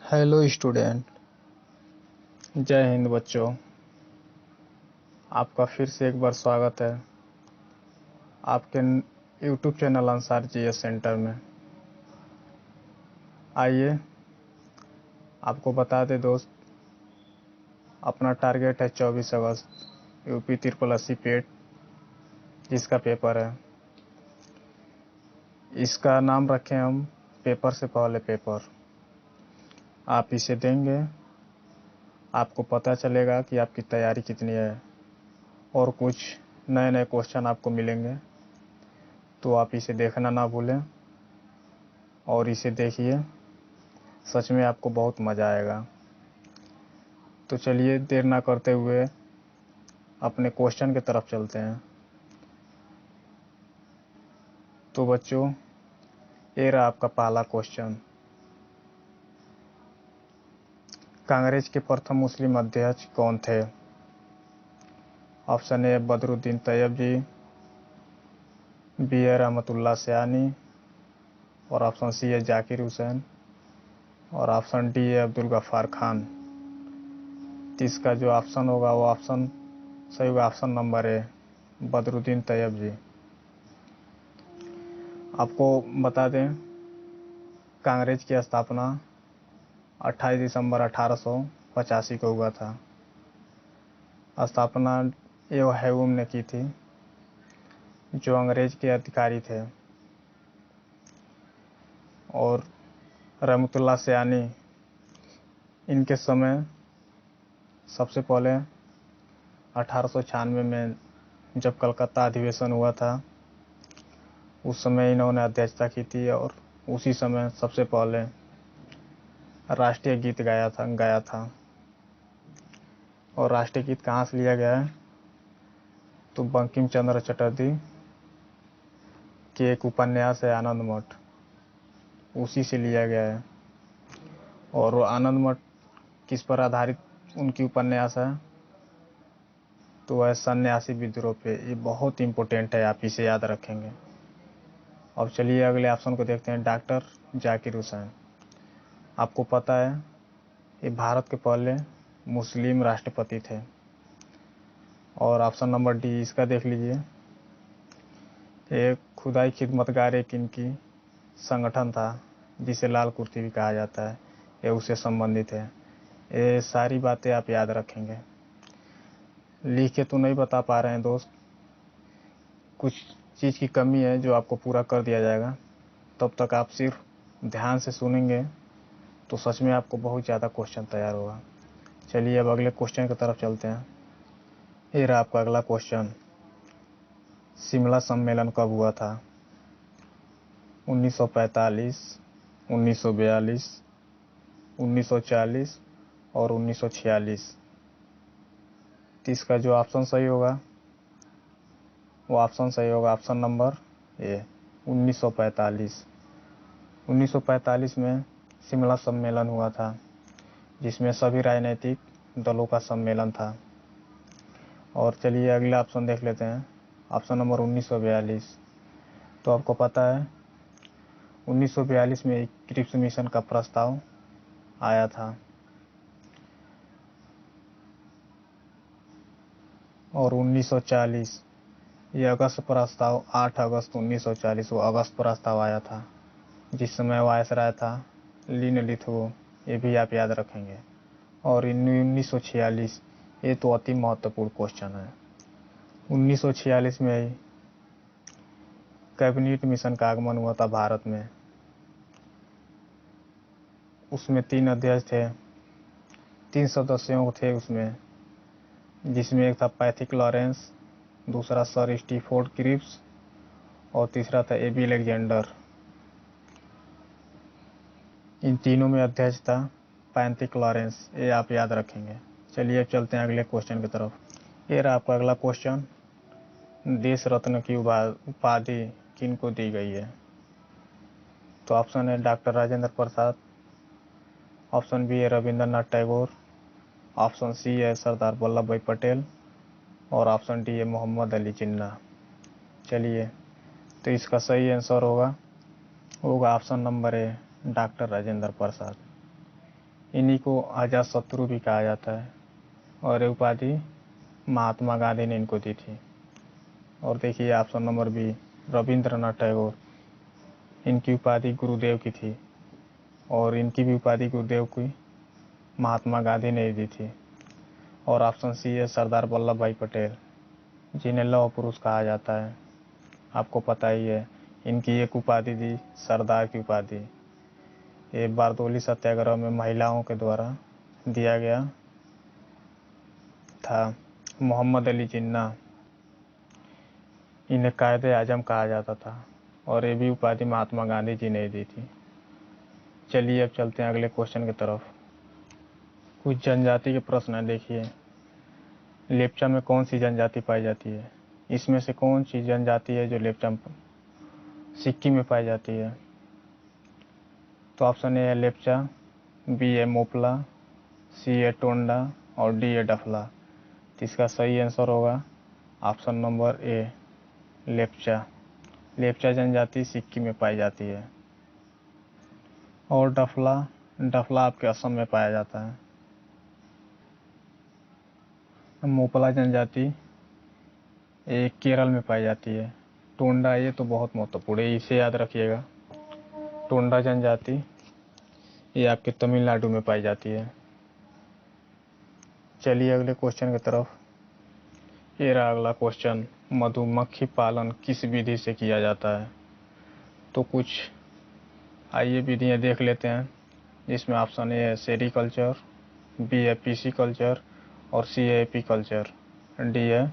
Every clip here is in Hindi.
Hello student. जय हिंद बच्चों। आपका फिर से एक बार स्वागत है आपके YouTube channel Ansar GS centre में। आइए आपको बता दें दोस्त, अपना टारगेट है 24 अगस्त यूपी 80 पेट जिसका पेपर है। इसका नाम रखें हम पेपर से पहले पेपर। आप इसे देंगे, आपको पता चलेगा कि आपकी तैयारी कितनी है और कुछ नए नए क्वेश्चन आपको मिलेंगे। तो आप इसे देखना ना भूलें और इसे देखिए, सच में आपको बहुत मज़ा आएगा। तो चलिए देर ना करते हुए अपने क्वेश्चन की तरफ चलते हैं। तो बच्चों, ये रहा आपका पहला क्वेश्चन। कांग्रेस के प्रथम मुस्लिम अध्यक्ष कौन थे? Option A Badruddin Tyab ji, B है रहमतुल्लाह सयानी, और ऑप्शन सी है जाकिर हुसैन, और ऑप्शन डी है अब्दुल गफ्फार खान। तो इसका जो ऑप्शन होगा वो ऑप्शन सही होगा, option number A Badruddin Tyab ji. आपको बता दें, कांग्रेस की स्थापना 28 दिसंबर 1885 को हुआ था। स्थापना एओ हैवुम ने की थी, जो अंग्रेज के अधिकारी थे। और रहमतुल्लाह सयानी, इनके समय सबसे पहले 1896 में जब कलकत्ता अधिवेशन हुआ था, उस समय इन्होंने अध्यक्षता की थी। और उसी समय सबसे पहले राष्ट्रीय गीत गाया था। और राष्ट्रीय गीत कहाँ से लिया गया है? तो बंकिम चंद्र चटर्जी के एक उपन्यास है आनंद मठ, उसी से लिया गया है। और वो आनंद मठ किस पर आधारित उनकी उपन्यास है? तो वह सन्यासी विद्रोह पे। ये बहुत इंपॉर्टेंट है, आप इसे याद रखेंगे। अब चलिए अगले ऑप्शन को देखते हैं। डॉक्टर जाकिर हुसैन, आपको पता है ये भारत के पहले मुस्लिम राष्ट्रपति थे। और ऑप्शन नंबर डी इसका देख लीजिए, एक खुदाई खिदमतगार एक इनकी संगठन था जिसे लाल कुर्ती भी कहा जाता है, ये उससे संबंधित है। ये सारी बातें आप याद रखेंगे। लिख के तो नहीं बता पा रहे हैं दोस्त, कुछ चीज़ की कमी है जो आपको पूरा कर दिया जाएगा। तब तक आप सिर्फ ध्यान से सुनेंगे तो सच में आपको बहुत ज़्यादा क्वेश्चन तैयार होगा। चलिए अब अगले क्वेश्चन की तरफ चलते हैं। ये रहा आपका अगला क्वेश्चन। शिमला सम्मेलन कब हुआ था? 1945, 1942, 1940 और 1946। तो इसका जो ऑप्शन सही होगा वो ऑप्शन सही होगा, ऑप्शन नंबर ए 1945। 1945 में शिमला सम्मेलन हुआ था, जिसमें सभी राजनीतिक दलों का सम्मेलन था। और चलिए अगला ऑप्शन देख लेते हैं, ऑप्शन नंबर 1942। तो आपको पता है 1942 में एक क्रिप्स मिशन का प्रस्ताव आया था। और 1940 ये अगस्त प्रस्ताव, 8 अगस्त 1940 वो अगस्त प्रस्ताव आया था, जिस समय वायसराय था लीन लिथगो। ये भी आप याद रखेंगे। और 1946, ये तो अति महत्वपूर्ण क्वेश्चन है। 1946 में ही कैबिनेट मिशन का आगमन हुआ था भारत में। उसमें 3 अध्यक्ष थे, 3 सदस्यों थे उसमें, जिसमें एक था पैथिक लॉरेंस, दूसरा सर स्टीफोर्ड क्रिप्स और तीसरा था एबी अलेक्जेंडर। इन तीनों में अध्यक्ष था पैथिक लॉरेंस, ये आप याद रखेंगे। चलिए चलते हैं अगले क्वेश्चन की तरफ। ये रहा आपका अगला क्वेश्चन। देश रत्न की उपाधि किनको दी गई है? तो ऑप्शन है डॉक्टर राजेंद्र प्रसाद, ऑप्शन बी है रविंद्रनाथ टैगोर, ऑप्शन सी है सरदार वल्लभ भाई पटेल, और ऑप्शन डी है मोहम्मद अली जिन्ना। चलिए, तो इसका सही आंसर होगा option number A doctor Rajendra Prasad. इन्हीं को अजात शत्रु भी कहा जाता है और ये उपाधि महात्मा गांधी ने इनको दी थी। और देखिए option number B, Rabindranath Tagore, इनकी उपाधि गुरुदेव की थी और इनकी भी उपाधि गुरुदेव की महात्मा गांधी ने दी थी। और ऑप्शन सी है सरदार वल्लभ भाई पटेल, जिन्हें लौह पुरुष कहा जाता है। आपको पता ही है इनकी एक उपाधि दी सरदार की उपाधि, ये बारदोली सत्याग्रह में महिलाओं के द्वारा दिया गया था। मोहम्मद अली जिन्ना, इन्हें कायदे आजम कहा जाता था और ये भी उपाधि महात्मा गांधी जी ने दी थी। चलिए अब चलते हैं अगले क्वेश्चन की तरफ। कुछ जनजाति के प्रश्न है। देखिए, लेप्चा में कौन सी जनजाति पाई जाती है? इसमें से कौन सी जनजाति है जो लेप्चा सिक्किम में पाई जाती है? तो ऑप्शन ए है लेप्चा, बी है मोपला, सी है टोंडा और डी है डफला। तो इसका सही आंसर होगा ऑप्शन नंबर ए, लेप्चा। लेप्चा जनजाति सिक्किम में पाई जाती है। और डफला, डफला आपके असम में पाया जाता है। मोपला जनजाति ये केरल में पाई जाती है। टोंडा ये तो बहुत महत्वपूर्ण है, इसे याद रखिएगा। टोंडा जनजाति ये आपके तमिलनाडु में पाई जाती है। चलिए अगले क्वेश्चन की तरफ। ये रहा अगला क्वेश्चन, मधुमक्खी पालन किस विधि से किया जाता है? तो कुछ आइए विधियाँ देख लेते हैं, जिसमें ऑप्शन ए है सेरीकल्चर, बी है पीसीकल्चर और सी है एपीकल्चर, डी है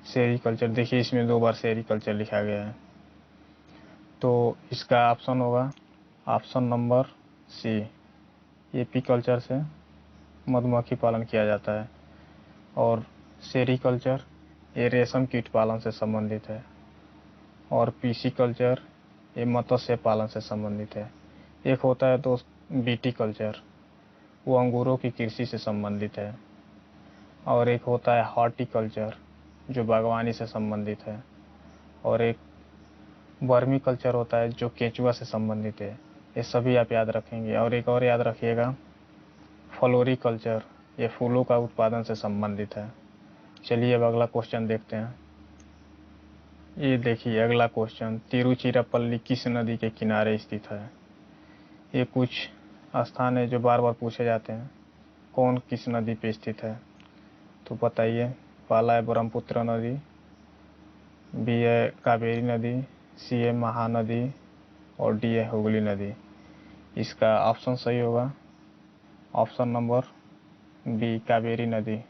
सेरीकल्चर। देखिए इसमें 2 बार सेरीकल्चर लिखा गया है, तो इसका ऑप्शन होगा ऑप्शन नंबर सी, एपीकल्चर से मधुमक्खी पालन किया जाता है। और सेरीकल्चर ये रेशम कीट पालन से संबंधित है और पीसीकल्चर ये मत्स्य पालन से संबंधित है। एक होता है दोस्त विटीकल्चर, वो अंगूरों की कृषि से संबंधित है। और एक होता है हॉर्टिकल्चर जो बागवानी से संबंधित है। और एक वर्मी कल्चर होता है जो केंचुआ से संबंधित है। ये सभी आप याद रखेंगे। और एक और याद रखिएगा, फ्लोरिकल्चर, ये फूलों का उत्पादन से संबंधित है। चलिए अब अगला क्वेश्चन देखते हैं। ये देखिए अगला क्वेश्चन, तिरुचिरापल्ली किस नदी के किनारे स्थित है? ये कुछ स्थान है जो बार बार पूछे जाते हैं, कौन किस नदी पे स्थित है? तो बताइए। पहला है ब्रह्मपुत्र नदी, बी है कावेरी नदी, सी है महानदी और डी है हुगली नदी। इसका ऑप्शन सही होगा ऑप्शन नंबर बी, कावेरी नदी।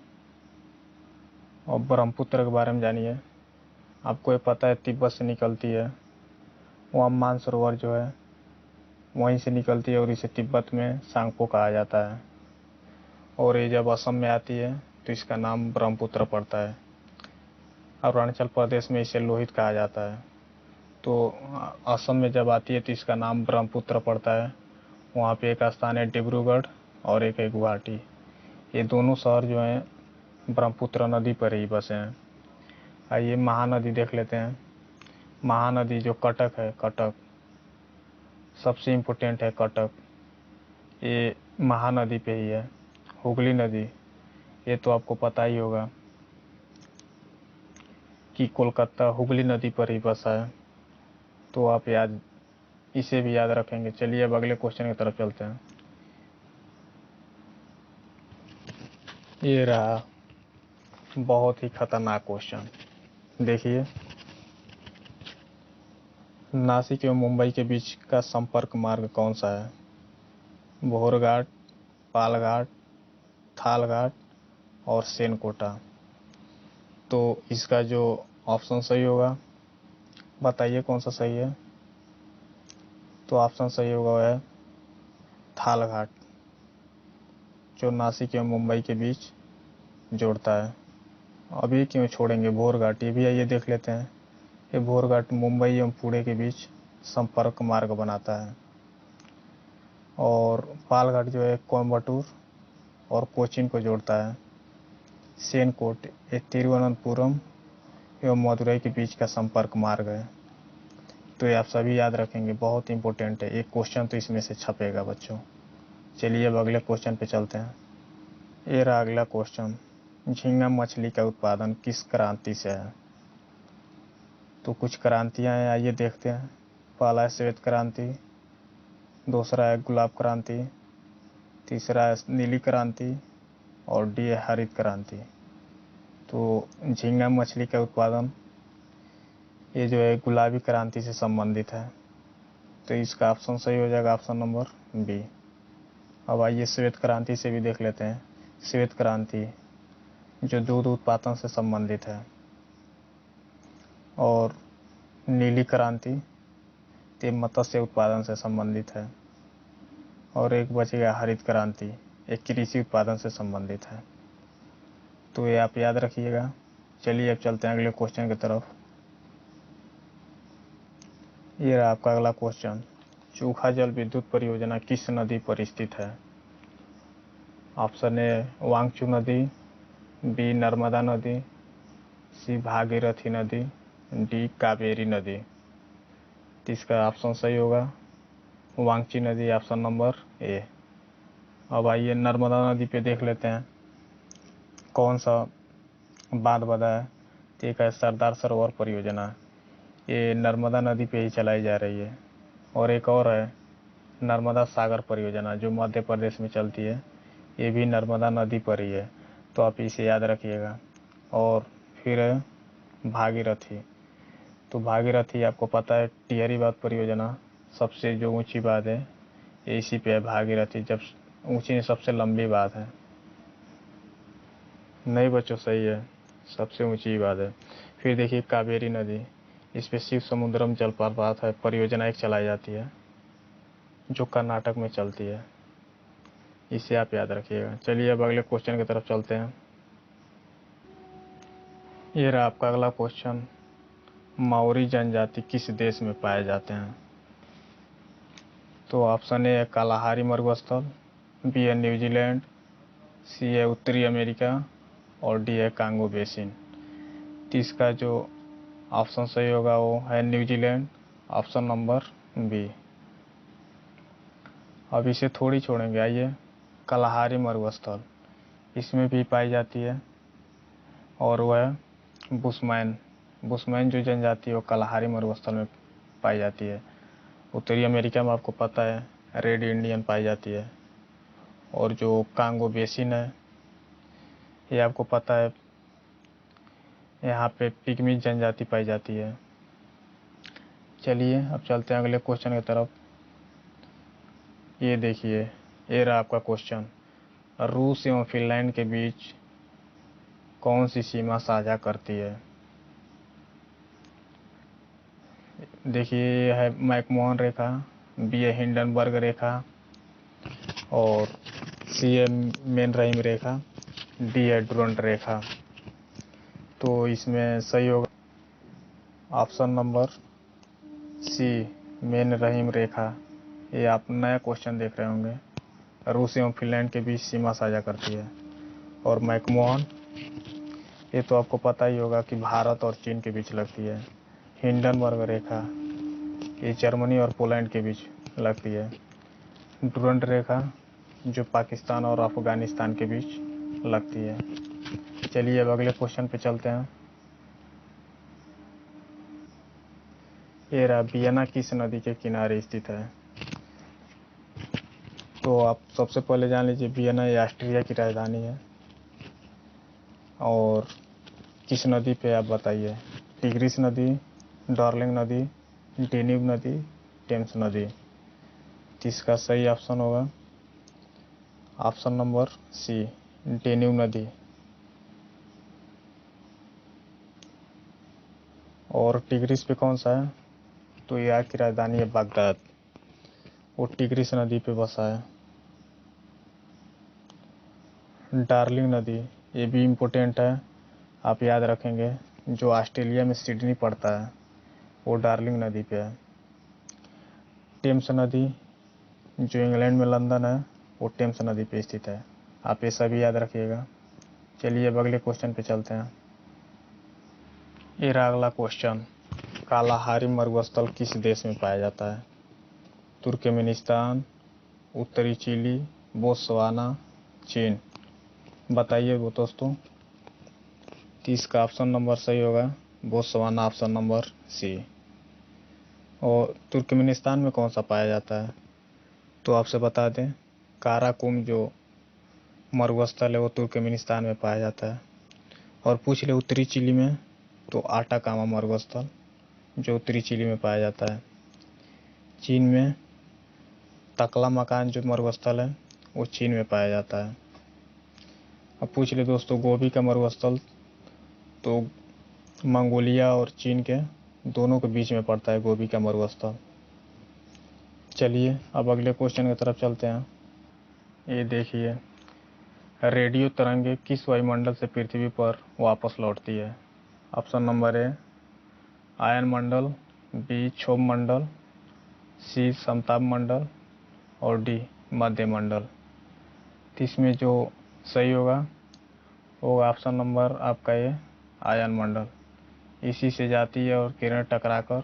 और ब्रह्मपुत्र के बारे में जानिए। आपको ये पता है तिब्बत से निकलती है, वहाँ मानसरोवर जो है वहीं से निकलती है और इसे तिब्बत में सांगपो कहा जाता है। और ये जब असम में आती है तो इसका नाम ब्रह्मपुत्र पड़ता है। अरुणाचल प्रदेश में इसे लोहित कहा जाता है। तो असम में जब आती है तो इसका नाम ब्रह्मपुत्र पड़ता है। वहाँ पे एक स्थान है डिब्रूगढ़ और एक है गुवाहाटी। ये दोनों शहर जो हैं ब्रह्मपुत्र नदी पर ही बसे हैं। आइए महानदी देख लेते हैं। महानदी जो कटक है, कटक सबसे इम्पोर्टेंट है। कटक ये महानदी पे ही है। हुगली नदी ये तो आपको पता ही होगा कि कोलकाता हुगली नदी पर ही बसा है, तो आप इसे भी याद रखेंगे। चलिए अब अगले क्वेश्चन की तरफ चलते हैं। ये रहा बहुत ही खतरनाक क्वेश्चन। देखिए, नासिक एवं मुंबई के बीच का संपर्क मार्ग कौन सा है? भोरघाट, पालघाट, थालघाट और सेनकोटा। तो इसका जो ऑप्शन सही होगा, बताइए कौन सा सही है? तो ऑप्शन सही होगा वह है थालघाट, जो नासिक एवं मुंबई के बीच जोड़ता है। अभी क्यों छोड़ेंगे भोरघाट, ये भी आइए देख लेते हैं। ये भोरघाट मुंबई एवं पुणे के बीच संपर्क मार्ग बनाता है। और पालघाट जो है कोयम्बटूर और कोचीन को जोड़ता है। सेनकोट ये तिरुवनंतपुरम एवं मदुरई के बीच का संपर्क मार्ग है। तो ये आप सभी याद रखेंगे, बहुत इंपॉर्टेंट है। एक क्वेश्चन तो इसमें से छपेगा बच्चों। चलिए अब अगले क्वेश्चन पे चलते हैं। ये रहा अगला क्वेश्चन, झींगा मछली का उत्पादन किस क्रांति से है? तो कुछ क्रांतियां हैं, आइए देखते हैं। पहला है श्वेत क्रांति, दूसरा है गुलाब क्रांति, तीसरा है नीली क्रांति और डी है हरित क्रांति। तो झींगा मछली का उत्पादन ये जो है गुलाबी क्रांति से संबंधित है, तो इसका ऑप्शन सही हो जाएगा ऑप्शन नंबर बी। अब आइए श्वेत क्रांति से भी देख लेते हैं। श्वेत क्रांति जो दूध उत्पादन से संबंधित है, और नीली क्रांति ये मत्स्य उत्पादन से संबंधित है, और एक बच गया हरित क्रांति, एक कृषि उत्पादन से संबंधित है। तो ये आप याद रखिएगा। चलिए अब चलते हैं अगले क्वेश्चन की तरफ। ये रहा आपका अगला क्वेश्चन, चूखा जल विद्युत परियोजना किस नदी पर स्थित है? ऑप्शन ए वांगचू नदी, बी नर्मदा नदी, सी भागीरथी नदी, डी कावेरी नदी। तो इसका ऑप्शन सही होगा वांगची नदी, ऑप्शन नंबर ए। अब आइए नर्मदा नदी पे देख लेते हैं कौन सा बांध बना है। तो एक है सरदार सरोवर परियोजना, ये नर्मदा नदी पे ही चलाई जा रही है। और एक और है नर्मदा सागर परियोजना जो मध्य प्रदेश में चलती है, ये भी नर्मदा नदी पर ही है, तो आप इसे याद रखिएगा। और फिर है भागीरथी, तो भागीरथी आपको पता है टिहरी बांध परियोजना सबसे जो ऊंची बांध है इसी पे है भागीरथी, जब ऊंची सबसे लंबी बांध है। नहीं बच्चों सही है, सबसे ऊंची बात है। फिर देखिए कावेरी नदी, इस पे शिव समुद्रम जलप्रपात है परियोजना एक चलाई जाती है जो कर्नाटक में चलती है, इसे आप याद रखिएगा। चलिए अब अगले क्वेश्चन की तरफ चलते हैं। ये रहा आपका अगला क्वेश्चन, माओरी जनजाति किस देश में पाए जाते हैं? तो ऑप्शन ए है कालाहारी मरुस्थल, बी है न्यूजीलैंड, सी है उत्तरी अमेरिका और डी है कांगो बेसिन। तो इसका जो ऑप्शन सही होगा वो है न्यूजीलैंड, ऑप्शन नंबर बी। अब इसे थोड़ी छोड़ेंगे, आइए कालाहारी मरुस्थल इसमें भी पाई जाती है, और वह बुशमैन जो जनजाति है वो कालाहारी मरुस्थल में पाई जाती है। उत्तरी अमेरिका में आपको पता है रेड इंडियन पाई जाती है, और जो कांगो बेसिन है ये आपको पता है यहाँ पे पिग्मी जनजाति पाई जाती है। चलिए अब चलते हैं अगले क्वेश्चन की तरफ। ये देखिए, ये रहा आपका क्वेश्चन, रूस एवं फिनलैंड के बीच कौन सी सीमा साझा करती है? देखिए ये है मैकमोहन रेखा, बी है हिंडनबर्ग रेखा और सी है मेनरहीम रेखा, डी है डुरंट रेखा। तो इसमें सही होगा ऑप्शन नंबर सी मेनरहीम रेखा। ये आप नया क्वेश्चन देख रहे होंगे, रूस एवं फिनलैंड के बीच सीमा साझा करती है। और मैकमोहन ये तो आपको पता ही होगा कि भारत और चीन के बीच लगती है। हिंडनबर्ग रेखा ये जर्मनी और पोलैंड के बीच लगती है। डुरंट रेखा जो पाकिस्तान और अफगानिस्तान के बीच लगती है। चलिए अब अगले क्वेश्चन पे चलते हैं। ये रहा वियना किस नदी के किनारे स्थित है? तो आप सबसे पहले जान लीजिए वियना ये ऑस्ट्रिया की राजधानी है, और किस नदी पे आप बताइए, टिग्रिस नदी, डार्लिंग नदी, डेन्यूब नदी, टेम्स नदी। इसका सही ऑप्शन होगा ऑप्शन नंबर सी डेन्यूब नदी। और टिग्रिस पे कौन सा है? तो इराक की राजधानी है बगदाद, वो टिग्रिस नदी पे बसा है। डार्लिंग नदी ये भी इम्पोर्टेंट है, आप याद रखेंगे, जो ऑस्ट्रेलिया में सिडनी पड़ता है वो डार्लिंग नदी पे है। टेम्स नदी जो इंग्लैंड में लंदन है वो टेम्स नदी पे स्थित है, आप ये सभी याद रखिएगा। चलिए अब अगले क्वेश्चन पे चलते हैं। ये रहा अगला क्वेश्चन, कालाहारी मरुस्थल किस देश में पाया जाता है? तुर्कमेनिस्तान, उत्तरी चिली, बोत्सवाना, चीन। बताइए वो दोस्तों। 30 का ऑप्शन नंबर सही होगा बोत्सवाना, ऑप्शन नंबर सी। और तुर्कमेनिस्तान में कौन सा पाया जाता है? तो आपसे बता दें, काराकुम जो मरुस्थल है वो तुर्कमेनिस्तान में पाया जाता है। और पूछ ले उत्तरी चिली में, तो आटाकामा मरुस्थल जो उत्तरी चिली में पाया जाता है। चीन में तकलामकान जो मरुस्थल है वो चीन में पाया जाता है। अब पूछ ले दोस्तों गोबी का मरुस्थल, तो मंगोलिया और चीन के दोनों के बीच में पड़ता है गोबी का मरुस्थल। चलिए अब अगले क्वेश्चन की तरफ चलते हैं। ये देखिए, रेडियो तरंगे किस वायुमंडल से पृथ्वी पर वापस लौटती है? ऑप्शन नंबर ए आयन मंडल, बी क्षोभ मंडल, सी समताप मंडल और डी मध्य मंडल। तो इसमें जो सही होगा वो ऑप्शन नंबर आपका ये आयन मंडल। इसी से जाती है और किरण टकराकर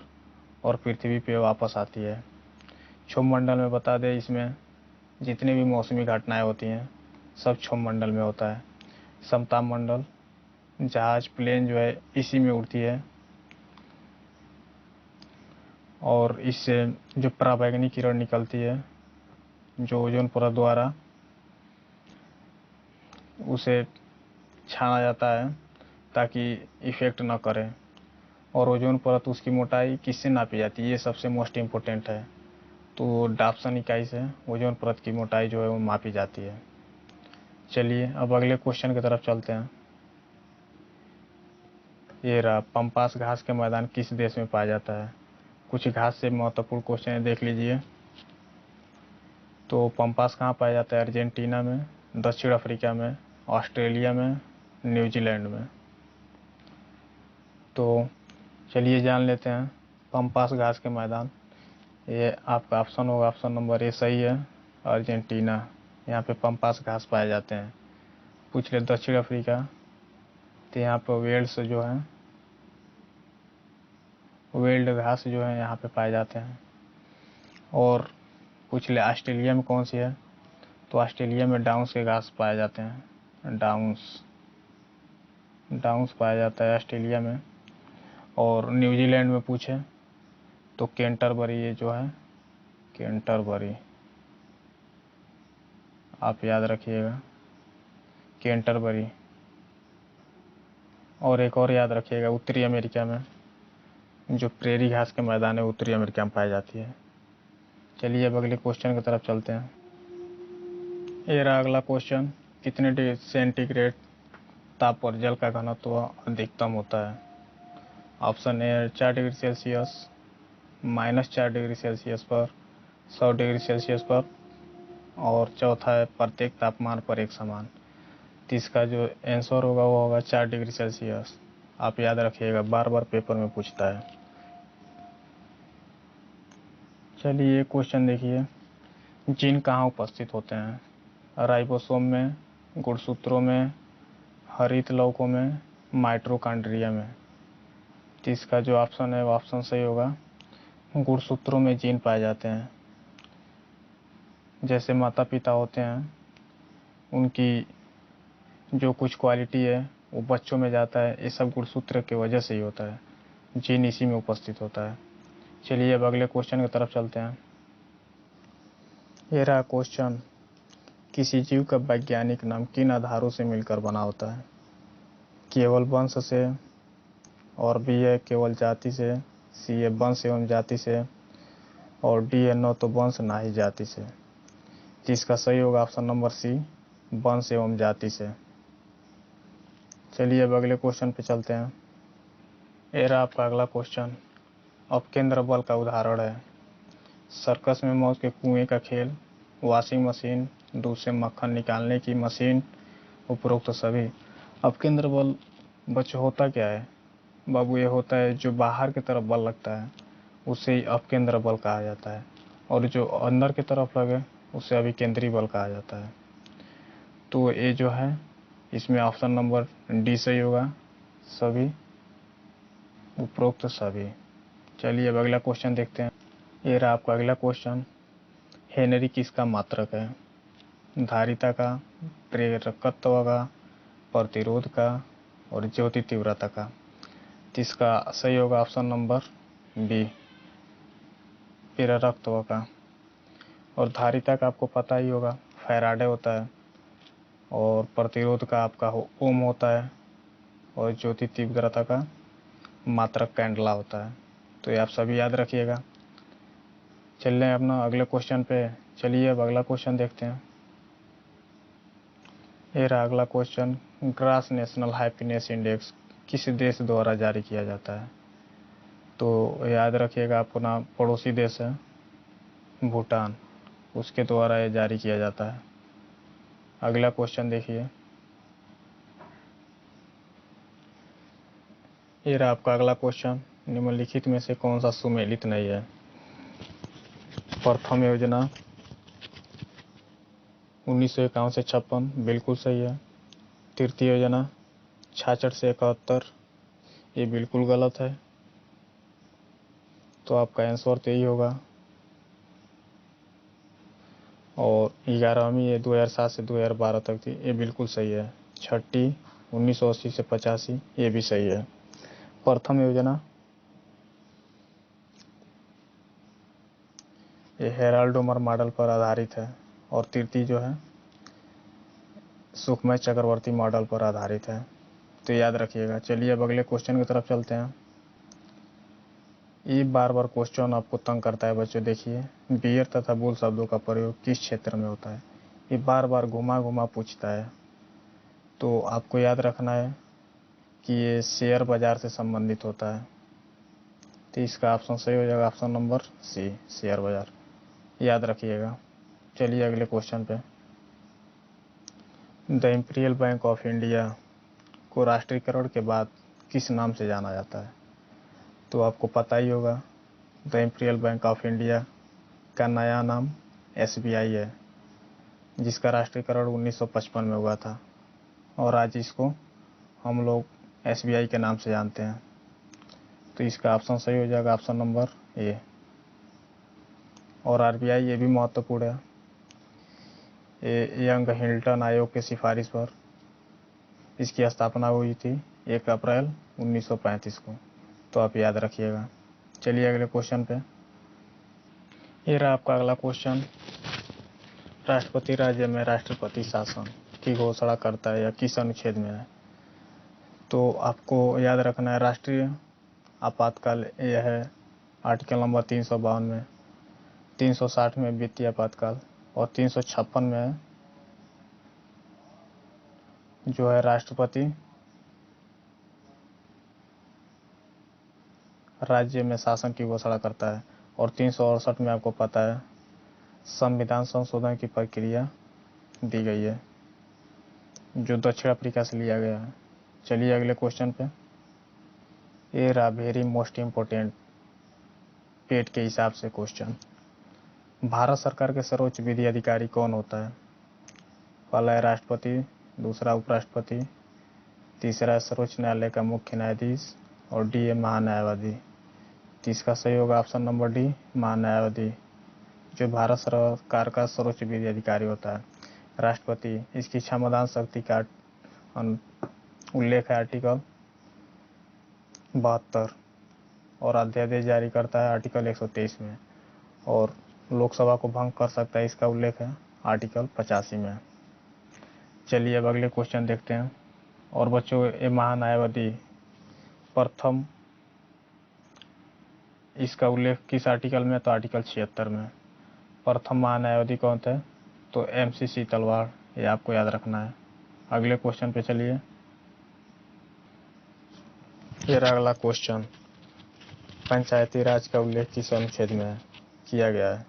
और पृथ्वी पे वापस आती है। क्षोभ मंडल में बता दें, इसमें जितनी भी मौसमी घटनाएं होती हैं सब क्षोभ मंडल में होता है। समताप मंडल जहाज प्लेन जो है इसी में उड़ती है और इससे जो पराबैंगनी किरण निकलती है जो ओजोन परत द्वारा उसे छाना जाता है ताकि इफेक्ट न करे। और ओजोन परत उसकी मोटाई किससे नापी जाती है, ये सबसे मोस्ट इम्पोर्टेंट है। तो डाप्सन इकाई से ओजोन परत की मोटाई जो है वो मापी जाती है। चलिए अब अगले क्वेश्चन की तरफ चलते हैं। ये रहा, पंपास घास के मैदान किस देश में पाया जाता है? कुछ घास से महत्वपूर्ण क्वेश्चन है, देख लीजिए। तो पंपास कहाँ पाया जाता है? अर्जेंटीना में, दक्षिण अफ्रीका में, ऑस्ट्रेलिया में, न्यूजीलैंड में। तो चलिए जान लेते हैं पंपास घास के मैदान। ये आपका ऑप्शन होगा ऑप्शन नंबर ए सही है, अर्जेंटीना। यहाँ पे पंपास घास पाए जाते हैं। पूछ ले दक्षिण अफ्रीका, तो यहाँ पर वेल्स जो है वेल्ड घास जो है यहाँ पे पाए जाते हैं। और पूछ ले ऑस्ट्रेलिया में कौन सी है, तो ऑस्ट्रेलिया में डाउन्स के घास पाए जाते हैं। डाउन्स पाया जाता है ऑस्ट्रेलिया में। और न्यूजीलैंड में पूछे तो कैंटरबरी, ये जो है कैंटरबरी, आप याद रखिएगा कैंटरबरी। और एक और याद रखिएगा, उत्तरी अमेरिका में जो प्रेरी घास के मैदान है उत्तरी अमेरिका में पाई जाती है। चलिए अब अगले क्वेश्चन की तरफ चलते हैं। ये रहा अगला क्वेश्चन, कितने डिग्री सेंटीग्रेड ताप पर जल का घनत्व अधिकतम होता है? Option A 4 degree Celsius, -4 degree Celsius पर, 100 डिग्री सेल्सियस पर, और चौथा है प्रत्येक तापमान पर एक समान। तो इसका जो आंसर होगा वो होगा 4 डिग्री सेल्सियस। आप याद रखिएगा, बार बार पेपर में पूछता है। चलिए क्वेश्चन देखिए, जीन कहाँ उपस्थित होते हैं? राइबोसोम में, गुणसूत्रों में, हरित लौकों में, माइटोकॉन्ड्रिया में। तो इसका जो ऑप्शन है वो ऑप्शन सही होगा, गुणसूत्रों में जीन पाए जाते हैं। जैसे माता पिता होते हैं उनकी जो कुछ क्वालिटी है वो बच्चों में जाता है, ये सब गुणसूत्र की वजह से ही होता है, जीन इसी में उपस्थित होता है। चलिए अब अगले क्वेश्चन की तरफ चलते हैं। ये रहा क्वेश्चन, किसी जीव का वैज्ञानिक नाम किन आधारों से मिलकर बना होता है? केवल वंश से, और बी है केवल जाति से, सी है वंश एवं जाति से, और डी है न तो वंश ना ही जाति से। जिसका सही होगा ऑप्शन नंबर सी, वंश एवं जाति से। चलिए अब अगले क्वेश्चन पे चलते हैं। ये रहा आपका अगला क्वेश्चन, अपकेंद्र बल का उदाहरण है। सर्कस में मौत के कुएं का खेल, वॉशिंग मशीन, दूध से मक्खन निकालने की मशीन, उपरोक्त सभी। अपकेंद्र बल बच्चों होता क्या है बाबू? ये होता है जो बाहर की तरफ बल लगता है उसे ही अपकेंद्र बल कहा जाता है, और जो अंदर की तरफ लगे उसे अभिकेंद्री बल कहा जाता है। तो ये जो है इसमें ऑप्शन नंबर डी सही होगा, सभी, उपरोक्त सभी। चलिए अब अगला क्वेश्चन देखते हैं। ये रहा आपका अगला क्वेश्चन, हेनरी किसका मात्रक है? धारिता का, प्रेरकत्व का, प्रतिरोध का और ज्योति तीव्रता का। तो इसका सही होगा ऑप्शन नंबर बी, प्रेरकत्व का। और धारिता का आपको पता ही होगा, फैराडे होता है। और प्रतिरोध का आपका ओम होता है। और ज्योति तीव्रता का मात्रक कैंडला होता है। तो ये आप सभी याद रखिएगा। चल रहे हैं अपना अगले क्वेश्चन पे। चलिए अब अगला क्वेश्चन देखते हैं। ये रहा अगला question. Grass national happiness index किस देश द्वारा जारी किया जाता है? तो याद रखिएगा, अपना पड़ोसी देश है भूटान, उसके द्वारा ये जारी किया जाता है। अगला क्वेश्चन देखिए। ये रहा आपका अगला क्वेश्चन। निम्नलिखित में से कौन सा सुमेलित नहीं है? प्रथम योजना 1951 से 56 बिल्कुल सही है। तृतीय योजना 66 से 71 ये बिल्कुल गलत है। तो आपका आंसर तो यही होगा। और 11वीं ये 2007 से 2012 तक थी, ये बिल्कुल सही है। छठी 1980 से 85 ये भी सही है। प्रथम योजना ये हेराल्ड उमर मॉडल पर आधारित है। और तृतीय जो है सुखमय चक्रवर्ती मॉडल पर आधारित है। तो याद रखिएगा। चलिए अब अगले क्वेश्चन की तरफ चलते हैं। ये बार बार क्वेश्चन आपको तंग करता है बच्चों। देखिए, बियर तथा बुल शब्दों का प्रयोग किस क्षेत्र में होता है? ये बार बार घुमा घुमा पूछता है। तो आपको याद रखना है कि ये शेयर बाजार से संबंधित होता है। तो इसका ऑप्शन सही हो जाएगा ऑप्शन नंबर सी, शेयर बाजार। याद रखिएगा। चलिए अगले क्वेश्चन पे। The imperial bank of India को राष्ट्रीयकरण के बाद किस नाम से जाना जाता है? तो आपको पता ही होगा, the imperial bank of India का नया नाम एसबीआई है, जिसका राष्ट्रीयकरण 1955 में हुआ था। और आज इसको हम लोग एसबीआई के नाम से जानते हैं। तो इसका ऑप्शन सही हो जाएगा ऑप्शन नंबर ए। और आरबीआई ये भी महत्वपूर्ण है। ये यंग हिल्टन आयोग की सिफारिश पर इसकी स्थापना हुई थी 1 अप्रैल 1935 को। तो आप याद रखिएगा। चलिए अगले क्वेश्चन पे। ये रहा आपका अगला क्वेश्चन। राष्ट्रपति राज्य में राष्ट्रपति शासन की घोषणा करता है या किस अनुच्छेद में है? तो आपको याद रखना है, राष्ट्रीय आपातकाल यह है आर्टिकल नंबर 352 में, 360 में वित्तीय आपातकाल और 356 में जो है राष्ट्रपति राज्य में शासन की घोषणा करता है। और 368 में आपको पता है संविधान संशोधन की प्रक्रिया दी गई है, जो दक्षिण अफ्रीका से लिया गया है। चलिए अगले क्वेश्चन पे। ये रहा वेरी मोस्ट इम्पोर्टेंट पेट के हिसाब से क्वेश्चन। भारत सरकार के सर्वोच्च विधि अधिकारी कौन होता है? पहला है राष्ट्रपति, दूसरा उपराष्ट्रपति, तीसरा सर्वोच्च न्यायालय का मुख्य न्यायाधीश और डी है महान्यायवादी। तो इसका सही होगा ऑप्शन नंबर डी, महान्यायवादी, जो भारत सरकार का सर्वोच्च विधि अधिकारी होता है। राष्ट्रपति, इसकी क्षमतान शक्ति का उल्लेख है आर्टिकल 72 और अध्यादेश जारी करता है आर्टिकल 123 में। और लोकसभा को भंग कर सकता है, इसका उल्लेख है आर्टिकल 85 में। चलिए अब अगले क्वेश्चन देखते हैं। और बच्चों, ये महान्यायवादी प्रथम इसका उल्लेख किस आर्टिकल में? तो आर्टिकल 76 में। प्रथम महान्यायवादी कौन थे? तो एमसी तलवार, ये आपको याद रखना है। अगले क्वेश्चन पे चलिए। ये अगला क्वेश्चन। पंचायती राज का उल्लेख किस अनुच्छेद में किया गया है?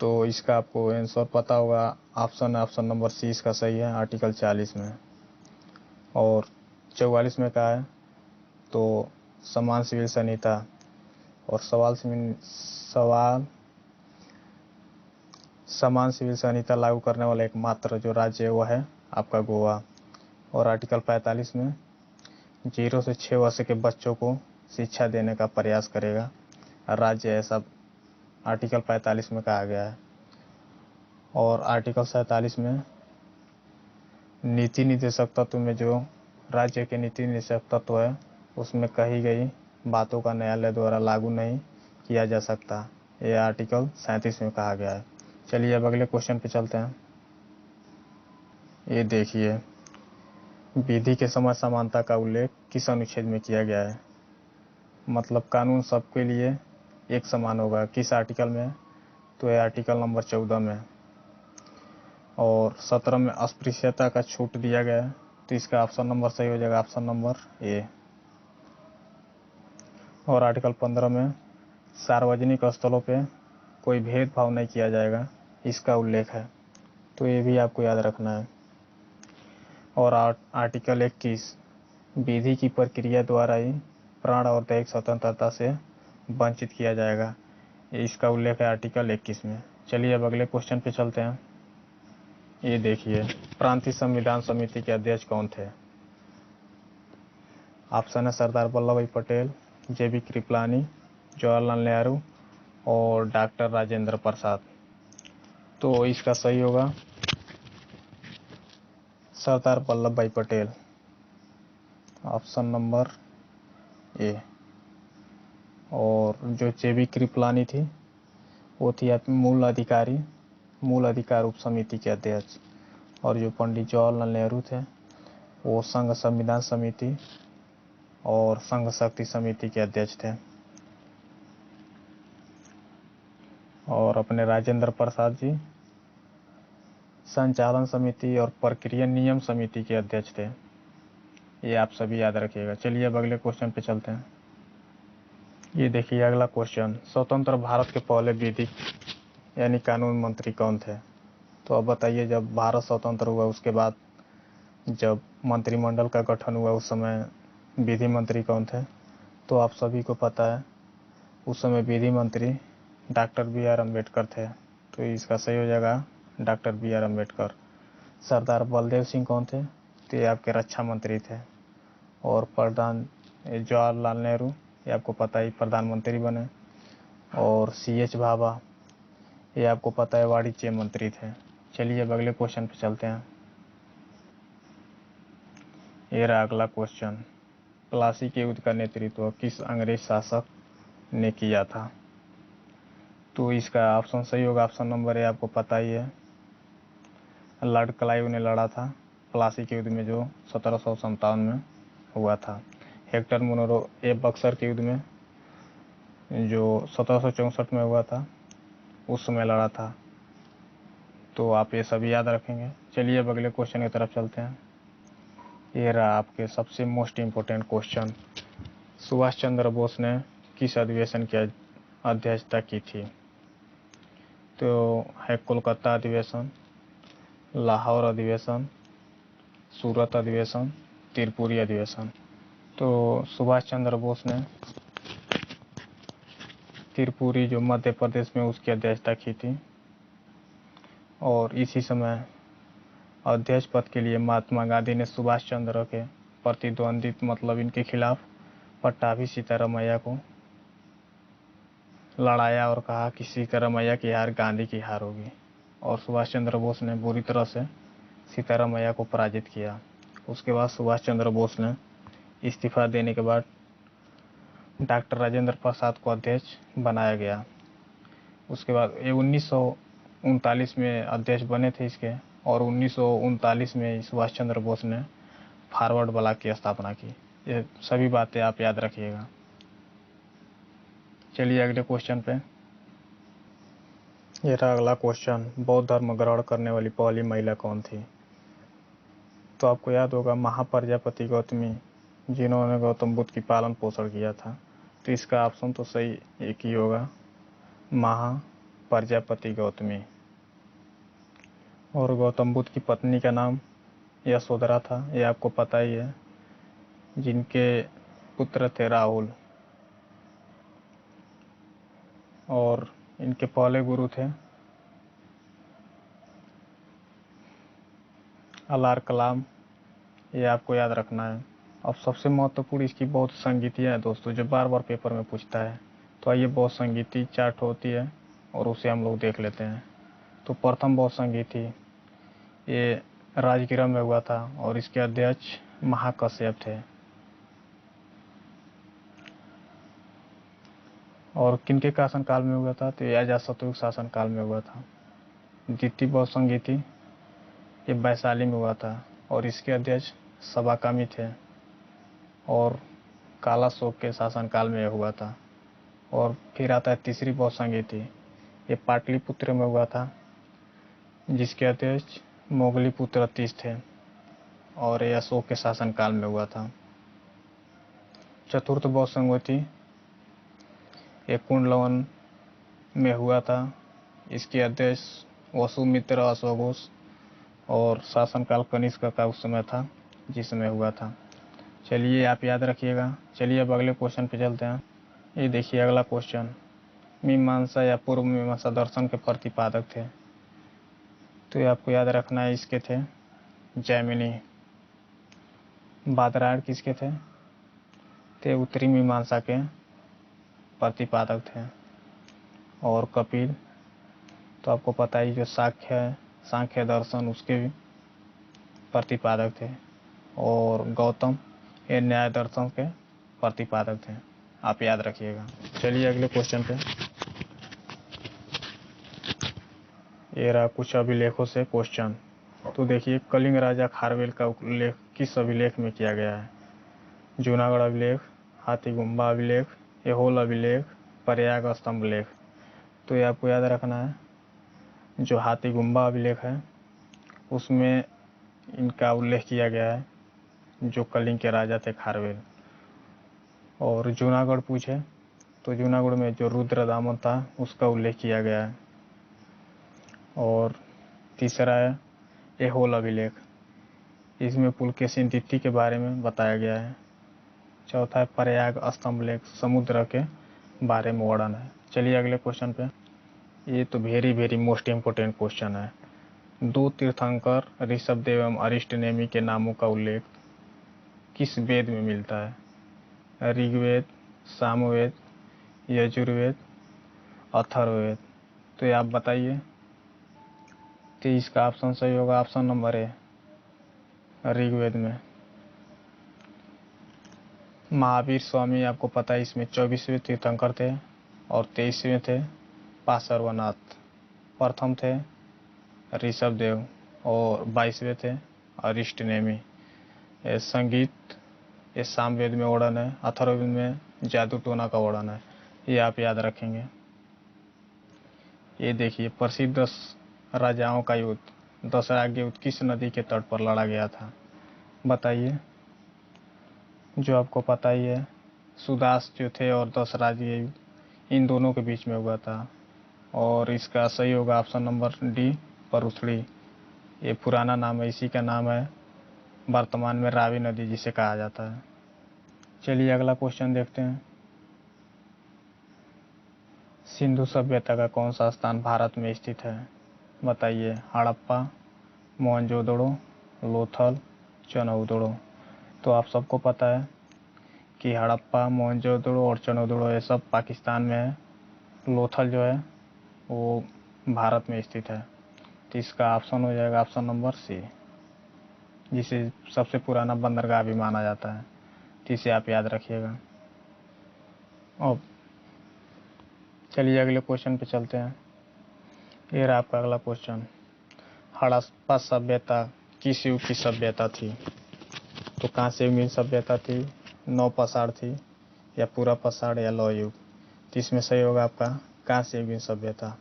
तो इसका आपको आंसर पता होगा। ऑप्शन नंबर सी इसका सही है, आर्टिकल 40 में। और 44 में कहा है तो समान सिविल संहिता और समान सिविल संहिता लागू करने वाला एकमात्र जो राज्य है वो है आपका गोवा। और आर्टिकल 45 में 0 से 6 वर्ष के बच्चों को शिक्षा देने का प्रयास करेगा राज्य, ऐसा आर्टिकल 45 में कहा गया है। और आर्टिकल 47 में नीति निदेशक तत्व में जो राज्य के नीति निदेशक तत्व है उसमें कही गई बातों का न्यायालय द्वारा लागू नहीं किया जा सकता। ये आर्टिकल 37 में कहा गया है। चलिए अब अगले क्वेश्चन पे चलते हैं। ये देखिए, विधि के समय समानता का उल्लेख किस अनुच्छेद में किया गया है? मतलब कानून सबके लिए एक समान होगा, किस आर्टिकल में? तो ये आर्टिकल नंबर 14 में। और 17 में अस्पृश्यता का छूट दिया गया है, तो इसका ऑप्शन नंबर सही हो जाएगा, ऑप्शन नंबर ए। और आर्टिकल 15 में सार्वजनिक स्थलों पे कोई भेदभाव नहीं किया जाएगा, इसका उल्लेख है, तो ये भी आपको याद रखना है। और आर्टिकल 21 विधि की प्रक्रिया द्वारा ही प्राण और दैहिक स्वतंत्रता से वंचित किया जाएगा, इसका उल्लेख है आर्टिकल 21 में। चलिए अब अगले क्वेश्चन पे चलते हैं। ये देखिए, प्रांतीय संविधान समिति के अध्यक्ष कौन थे? ऑप्शन है सरदार वल्लभ भाई पटेल, JB कृपलानी, जवाहरलाल नेहरू और डॉक्टर राजेंद्र प्रसाद। तो इसका सही होगा सरदार वल्लभ भाई पटेल, ऑप्शन नंबर ए। और जो JB कृपलानी थी वो थी मूल अधिकार उप समिति के अध्यक्ष। और जो पंडित जवाहरलाल नेहरू थे वो संघ संविधान समिति और संघ शक्ति समिति के अध्यक्ष थे। और अपने राजेंद्र प्रसाद जी संचालन समिति और प्रक्रिया नियम समिति के अध्यक्ष थे। ये आप सभी याद रखिएगा। चलिए अब अगले क्वेश्चन पे चलते हैं। ये देखिए अगला क्वेश्चन, स्वतंत्र भारत के पहले विधिक यानी कानून मंत्री कौन थे? तो अब बताइए, जब भारत स्वतंत्र हुआ उसके बाद जब मंत्रिमंडल का गठन हुआ उस समय विधि मंत्री कौन थे? तो आप सभी को पता है, उस समय विधि मंत्री डॉक्टर BR अम्बेडकर थे, तो इसका सही हो जाएगा डॉक्टर BR अम्बेडकर। सरदार बलदेव सिंह कौन थे? तो ये आपके रक्षा मंत्री थे। और जवाहरलाल नेहरू, ये आपको पता ही प्रधानमंत्री बने। और CH भाभा, ये आपको पता है वाणिज्य मंत्री थे। चलिए अब अगले क्वेश्चन पे चलते हैं। ये रहा अगला क्वेश्चन, प्लासी के युद्ध का नेतृत्व किस अंग्रेज शासक ने किया था? तो इसका ऑप्शन सही होगा, ऑप्शन नंबर ए। आपको पता ही है, लॉर्ड क्लाइव ने लड़ा था प्लासी के युद्ध में जो 1757 में हुआ था। हेक्टर मुनरो ए बक्सर के युद्ध में जो 1764 में हुआ था, उस समय लड़ा था। तो आप ये सभी याद रखेंगे। चलिए अब अगले क्वेश्चन की तरफ चलते हैं। ये रहा आपके सबसे most important question, Subhash Chandra Bose ने किस अधिवेशन की अध्यक्षता की थी? तो है कोलकाता अधिवेशन, लाहौर अधिवेशन, सूरत अधिवेशन, त्रिपुरी अधिवेशन। तो सुभाष चंद्र बोस ने त्रिपुरी जो मध्य प्रदेश में उसकी अध्यक्षता की थी। और इसी समय अध्यक्ष पद के लिए महात्मा गांधी ने सुभाष चंद्र के प्रतिद्वंदित मतलब इनके खिलाफ पट्टाभी सीतारामैया को लड़ाया और कहा कि सीतारामैया की हार गांधी की हार होगी। और सुभाष चंद्र बोस ने बुरी तरह से सीतारामैया को पराजित किया। उसके बाद सुभाष चंद्र बोस ने इस्तीफा देने के बाद डॉक्टर राजेंद्र प्रसाद को अध्यक्ष बनाया गया। उसके बाद ये 1939 में अध्यक्ष बने थे इसके। और 1939 में सुभाष चंद्र बोस ने फॉरवर्ड ब्लॉक की स्थापना की। ये सभी बातें आप याद रखिएगा। चलिए अगले क्वेश्चन पे। ये रहा अगला क्वेश्चन, बौद्ध धर्म ग्रहण करने वाली पहली महिला कौन थी? तो आपको याद होगा महाप्रजापति गौतमी, जिन्होंने गौतम बुद्ध की पालन पोषण किया था। तो इसका ऑप्शन तो सही एक ही होगा, महाप्रजापति गौतमी। और गौतम बुद्ध की पत्नी का नाम यशोधरा था, ये आपको पता ही है, जिनके पुत्र थे राहुल। और इनके पहले गुरु थे अलार कलाम, ये आपको याद रखना है। अब सबसे महत्वपूर्ण इसकी बहुत संगीतियाँ है दोस्तों, जो बार बार पेपर में पूछता है। तो आइए बहुत संगीति चार्ट होती है और उसे हम लोग देख लेते हैं। तो प्रथम बौद्ध संघी थी, ये राजगिरा में हुआ था और इसके अध्यक्ष महाकश्यप थे। और किनके शासनकाल में हुआ था? तो ये अजातशत्रु शासनकाल में हुआ था। द्वितीय बौद्ध संघी थी, ये वैशाली में हुआ था और इसके अध्यक्ष सवाकामी थे और कालाशोक के शासनकाल में हुआ था। और फिर आता है तीसरी बौद्ध संघी थी, ये पाटलिपुत्र में हुआ था जिसके अध्यक्ष मोगलीपुत्र तीस थे और ये अशोक के शासनकाल में हुआ था। चतुर्थ बौद्ध संघ थी, ये कुंडलवन में हुआ था, इसके अध्यक्ष वसुमित्र अश्वघोष और शासनकाल कनिष्क का उस समय था जिस समय हुआ था। चलिए आप याद रखिएगा। चलिए अब अगले क्वेश्चन पे चलते हैं। ये देखिए अगला क्वेश्चन, मीमांसा या पूर्व मीमांसा दर्शन के प्रतिपादक थे। तो ये आपको याद रखना है, इसके थे जैमिनी। बादरायण किसके थे? ते उत्तरी मीमांसा के प्रतिपादक थे। और कपिल तो आपको पता ही, जो साख्य है, सांख्य दर्शन, उसके भी प्रतिपादक थे। और गौतम ये न्याय दर्शन के प्रतिपादक थे, आप याद रखिएगा। चलिए अगले क्वेश्चन पे। ये रहा कुछ अभिलेखों से क्वेश्चन। तो देखिए, कलिंग राजा खारवेल का उल्लेख किस अभिलेख में किया गया है? जूनागढ़ अभिलेख, हाथीगुम्बा अभिलेख, ऐहोल अभिलेख, प्रयाग स्तंभ लेख। तो ये आपको याद रखना है, जो हाथीगुम्बा अभिलेख है उसमें इनका उल्लेख किया गया है, जो कलिंग के राजा थे खारवेल। और जूनागढ़ पूछे तो जूनागढ़ में जो रुद्रदामन था उसका उल्लेख किया गया है। और तीसरा है ऐहोल अभिलेख, इसमें पुलकेशिन तिथि के बारे में बताया गया है। चौथा है प्रयाग स्तंभ लेख, समुद्र के बारे में वर्णन है। चलिए अगले क्वेश्चन पे। ये तो वेरी मोस्ट इम्पोर्टेंट क्वेश्चन है। दो तीर्थंकर ऋषभदेव एवं अरिष्टनेमि के नामों का उल्लेख किस वेद में मिलता है? ऋग्वेद, सामवेद, यजुर्वेद, अथर्ववेद। तो ये आप बताइए। तो इसका ऑप्शन सही होगा ऑप्शन नंबर ए, ऋग्वेद में। महावीर स्वामी आपको पता है इसमें 24वें तीर्थंकर थे और 23वें थे पार्श्वनाथ। प्रथम थे ऋषभदेव और 22वें थे अरिष्टनेमि। संगीत ये सामवेद में वर्णन है, अथर्ववेद में जादू टोना का वर्णन है, ये आप याद रखेंगे। ये देखिए, प्रसिद्ध राजाओं का युद्ध, दशराग्य युद्ध किस नदी के तट पर लड़ा गया था? बताइए। जो आपको पता ही है, सुदास जो थे और दशराग्य युद्ध इन दोनों के बीच में हुआ था। और इसका सही होगा ऑप्शन नंबर डी, परुथड़ी। ये पुराना नाम है, इसी का नाम है वर्तमान में रावी नदी जिसे कहा जाता है। चलिए अगला क्वेश्चन देखते हैं। सिंधु सभ्यता का कौन सा स्थान भारत में स्थित है? बताइए। हड़प्पा, मोहनजोदड़ो, लोथल, चनौदड़ो। तो आप सबको पता है कि हड़प्पा, मोहनजोदड़ो और चनौदड़ो ये सब पाकिस्तान में है। लोथल जो है वो भारत में स्थित है। तो इसका ऑप्शन हो जाएगा ऑप्शन नंबर सी, जिसे सबसे पुराना बंदरगाह भी माना जाता है। तो इसे आप याद रखिएगा। अब चलिए अगले क्वेश्चन पे चलते हैं। ये रहा आपका अगला क्वेश्चन। हड़प्पा सभ्यता किस युग की सभ्यता थी? तो कांस्य युगीन सभ्यता थी, नवपाषाण थी, या पूरा पाषाण, या लौह युग। तो इसमें सही होगा आपका कांस्य युगीन सभ्यता,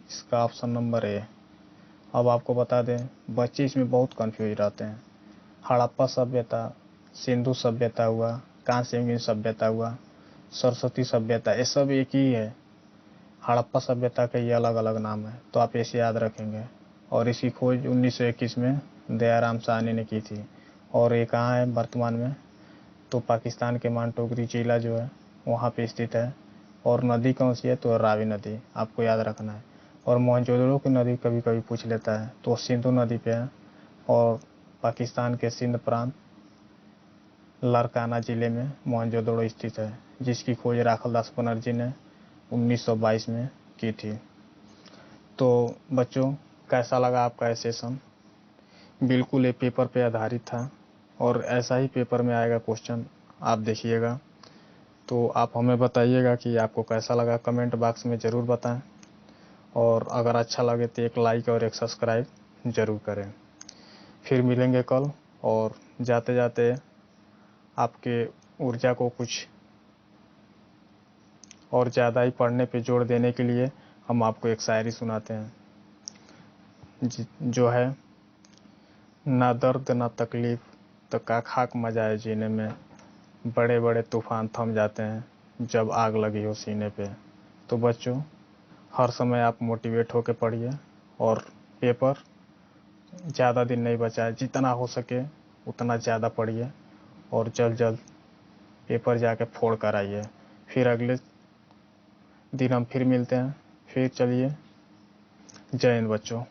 इसका ऑप्शन नंबर ए। अब आपको बता दें, बच्चे इसमें बहुत कंफ्यूज रहते हैं। हड़प्पा सभ्यता, सिंधु सभ्यता हुआ, कांस्य युगीन सभ्यता हुआ, सरस्वती सभ्यता, ये सब एक ही है। हड़प्पा सभ्यता के ये अलग अलग नाम है, तो आप इसे याद रखेंगे। और इसकी खोज 1921 में दयाराम साहनी ने की थी। और ये कहाँ है वर्तमान में? तो पाकिस्तान के मानटोगरी जिला जो है वहाँ पे स्थित है। और नदी कौन सी है? तो रावी नदी, आपको याद रखना है। और मोहनजोदड़ो की नदी कभी कभी पूछ लेता है, तो सिंधु नदी पे है और पाकिस्तान के सिंध प्रांत लारकाना जिले में मोहनजोदड़ो स्थित है, जिसकी खोज राखल दास बनर्जी ने 1922 में की थी। तो बच्चों, कैसा लगा आपका ये सेशन? बिल्कुल ये पेपर पे आधारित था और ऐसा ही पेपर में आएगा क्वेश्चन, आप देखिएगा। तो आप हमें बताइएगा कि आपको कैसा लगा, कमेंट बॉक्स में ज़रूर बताएं। और अगर अच्छा लगे तो एक लाइक और एक सब्सक्राइब ज़रूर करें। फिर मिलेंगे कल, और जाते जाते आपके ऊर्जा को कुछ और ज़्यादा ही पढ़ने पे जोर देने के लिए हम आपको एक शायरी सुनाते हैं, जो है, ना दर्द ना तकलीफ तो का खाक मजा है जीने में, बड़े बड़े तूफान थम जाते हैं जब आग लगी हो सीने पे। तो बच्चों, हर समय आप मोटिवेट होकर पढ़िए, और पेपर ज़्यादा दिन नहीं बचा है, जितना हो सके उतना ज़्यादा पढ़िए, और जल्द जल्द पेपर जाके फोड़ कर आइए। फिर अगले दिन हम फिर मिलते हैं। फिर चलिए, जय हिंद बच्चों।